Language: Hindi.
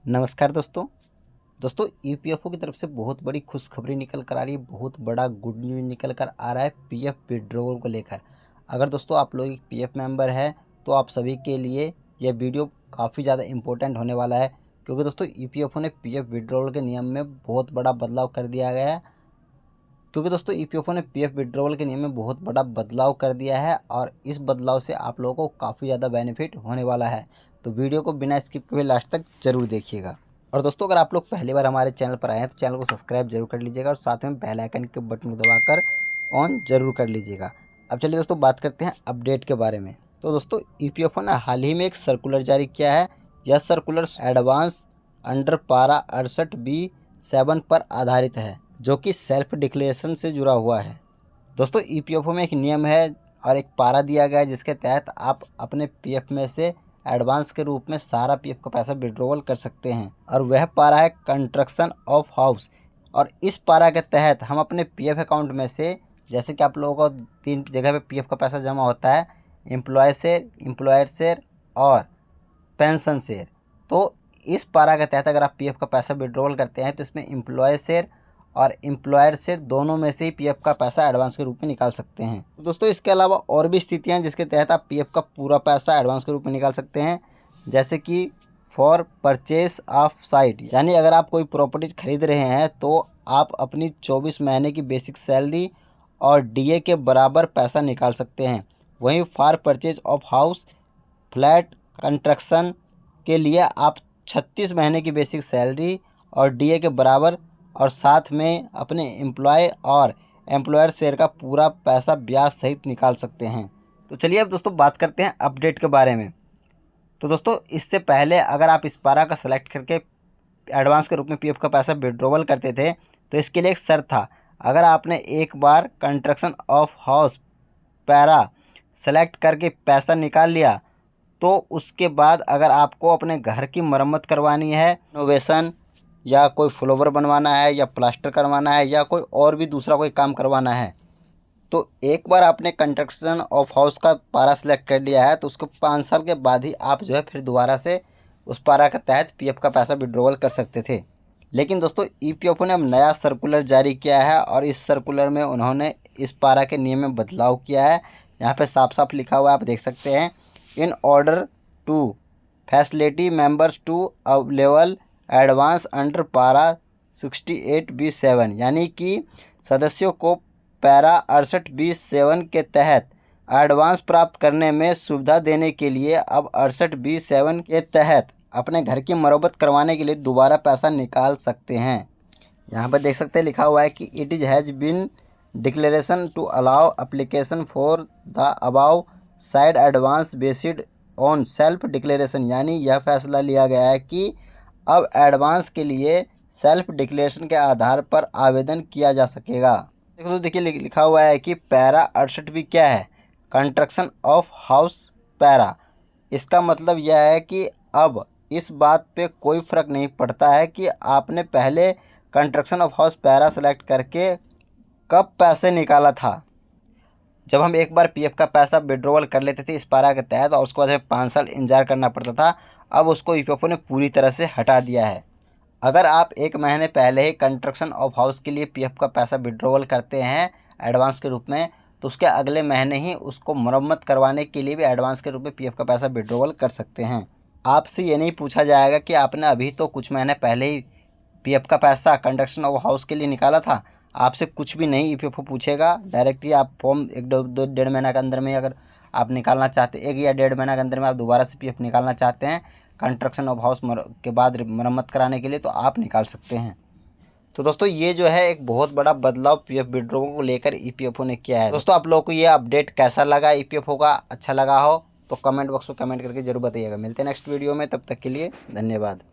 नमस्कार दोस्तों ईपीएफओ की तरफ से बहुत बड़ी खुशखबरी निकल कर आ रही है। बहुत बड़ा गुड न्यूज़ निकल कर आ रहा है पीएफ विड्रॉल को लेकर। अगर दोस्तों आप लोग एक पीएफ मेंबर है तो आप सभी के लिए यह वीडियो काफ़ी ज़्यादा इम्पोर्टेंट होने वाला है, क्योंकि दोस्तों ईपीएफओ ने पीएफ विड्रॉल के नियम में बहुत बड़ा बदलाव कर दिया गया है। क्योंकि दोस्तों ईपीएफओ ने पीएफ विड्रॉल के नियम में बहुत बड़ा बदलाव कर दिया है और इस बदलाव से आप लोगों को काफ़ी ज़्यादा बेनिफिट होने वाला है। तो वीडियो को बिना स्किप किए लास्ट तक जरूर देखिएगा। और दोस्तों अगर आप लोग पहली बार हमारे चैनल पर आए हैं तो चैनल को सब्सक्राइब जरूर कर लीजिएगा और साथ में बेल आइकन के बटन को दबाकर ऑन जरूर कर लीजिएगा। अब चलिए दोस्तों बात करते हैं अपडेट के बारे में। तो दोस्तों ईपीएफओ ने हाल ही में एक सर्कुलर जारी किया है। यह circular advance under para 68B7 पर आधारित है, जो कि सेल्फ डिक्लेरेशन से जुड़ा हुआ है। दोस्तों ईपीएफओ में एक नियम है और एक पारा दिया गया है जिसके तहत आप अपने पीएफ में से एडवांस के रूप में सारा पीएफ का पैसा विड्रॉवल कर सकते हैं, और वह पारा है कंस्ट्रक्शन ऑफ हाउस। और इस पारा के तहत हम अपने पीएफ अकाउंट में से, जैसे कि आप लोगों को 3 जगह पे पीएफ का पैसा जमा होता है, एम्प्लॉय शेयर, एम्प्लॉयर शेयर और पेंशन शेयर। तो इस पारा के तहत अगर आप पीएफ का पैसा विड्रॉवल करते हैं तो इसमें एम्प्लॉय शेयर और एम्प्लॉयर शेयर दोनों में से ही पीएफ का पैसा एडवांस के रूप में निकाल सकते हैं। तो दोस्तों इसके अलावा और भी स्थितियां हैं जिसके तहत आप पीएफ का पूरा पैसा एडवांस के रूप में निकाल सकते हैं, जैसे कि फॉर परचेस ऑफ साइट, यानी अगर आप कोई प्रॉपर्टीज खरीद रहे हैं तो आप अपनी 24 महीने की बेसिक सैलरी और डीए के बराबर पैसा निकाल सकते हैं। वहीं for purchase of house flat construction के लिए आप 36 महीने की बेसिक सैलरी और डीए के बराबर और साथ में अपने एम्प्लॉय और एम्प्लॉयर शेयर का पूरा पैसा ब्याज सहित निकाल सकते हैं। तो चलिए अब दोस्तों बात करते हैं अपडेट के बारे में। तो दोस्तों इससे पहले अगर आप इस पारा का सेलेक्ट करके एडवांस के रूप में पीएफ का पैसा विड्रॉवल करते थे तो इसके लिए एक शर्त था। अगर आपने एक बार construction of house para select करके पैसा निकाल लिया तो उसके बाद अगर आपको अपने घर की मरम्मत करवानी है, इनोवेशन या कोई फ्लोवर बनवाना है या प्लास्टर करवाना है या कोई और भी दूसरा कोई काम करवाना है, तो एक बार आपने कंस्ट्रक्शन ऑफ हाउस का पारा सेलेक्ट कर लिया है तो उसको 5 साल के बाद ही आप जो है फिर दोबारा से उस पारा के तहत पीएफ का पैसा विड्रॉवल कर सकते थे। लेकिन दोस्तों ईपीएफओ ने अब नया सर्कुलर जारी किया है और इस सर्कुलर में उन्होंने इस पारा के नियम में बदलाव किया है। यहाँ पर साफ साफ लिखा हुआ है, आप देख सकते हैं, in order to facility members to available advance under para 68B7, यानी कि सदस्यों को पैरा 68B7 के तहत एडवांस प्राप्त करने में सुविधा देने के लिए अब 68B7 के तहत अपने घर की मरम्मत करवाने के लिए दोबारा पैसा निकाल सकते हैं। यहाँ पर देख सकते हैं लिखा हुआ है कि it is has been declaration to allow application for the above side advance based on self declaration, यानी यह फैसला लिया गया है कि अब एडवांस के लिए सेल्फ डिक्लेरेशन के आधार पर आवेदन किया जा सकेगा। तो देखिए लिखा हुआ है कि पैरा 68B क्या है, कंस्ट्रक्शन ऑफ हाउस पैरा। इसका मतलब यह है कि अब इस बात पे कोई फ़र्क नहीं पड़ता है कि आपने पहले construction of house para select करके कब पैसे निकाला था। जब हम एक बार पीएफ का पैसा विड्रॉवल कर लेते थे इस पारा के तहत और उसके बाद हमें 5 साल इंतजार करना पड़ता था, अब उसको ईपीएफओ ने पूरी तरह से हटा दिया है। अगर आप 1 महीने पहले ही कंस्ट्रक्शन ऑफ हाउस के लिए पीएफ का पैसा विड्रॉवल करते हैं एडवांस के रूप में, तो उसके अगले महीने ही उसको मरम्मत करवाने के लिए भी एडवांस के रूप में पीएफ का पैसा विड्रॉवल कर सकते हैं। आपसे ये नहीं पूछा जाएगा कि आपने अभी तो कुछ महीने पहले ही पीएफ का पैसा कंस्ट्रक्शन ऑफ हाउस के लिए निकाला था। आपसे कुछ भी नहीं ईपीएफओ पूछेगा, डायरेक्टली आप फॉर्म 1-2-1.5 महीना के अंदर में अगर आप निकालना चाहते हैं, 1 या 1.5 महीना के अंदर में आप दोबारा से पीएफ निकालना चाहते हैं कंस्ट्रक्शन ऑफ हाउस के बाद मरम्मत कराने के लिए, तो आप निकाल सकते हैं। तो दोस्तों ये जो है एक बहुत बड़ा बदलाव पीएफ विड्रॉवल को लेकर ईपीएफओ ने किया है। दोस्तों आप लोगों को ये अपडेट कैसा लगा, ईपीएफओ का अच्छा लगा हो तो कमेंट बॉक्स में कमेंट करके जरूर बताइएगा। मिलते हैं नेक्स्ट वीडियो में, तब तक के लिए धन्यवाद।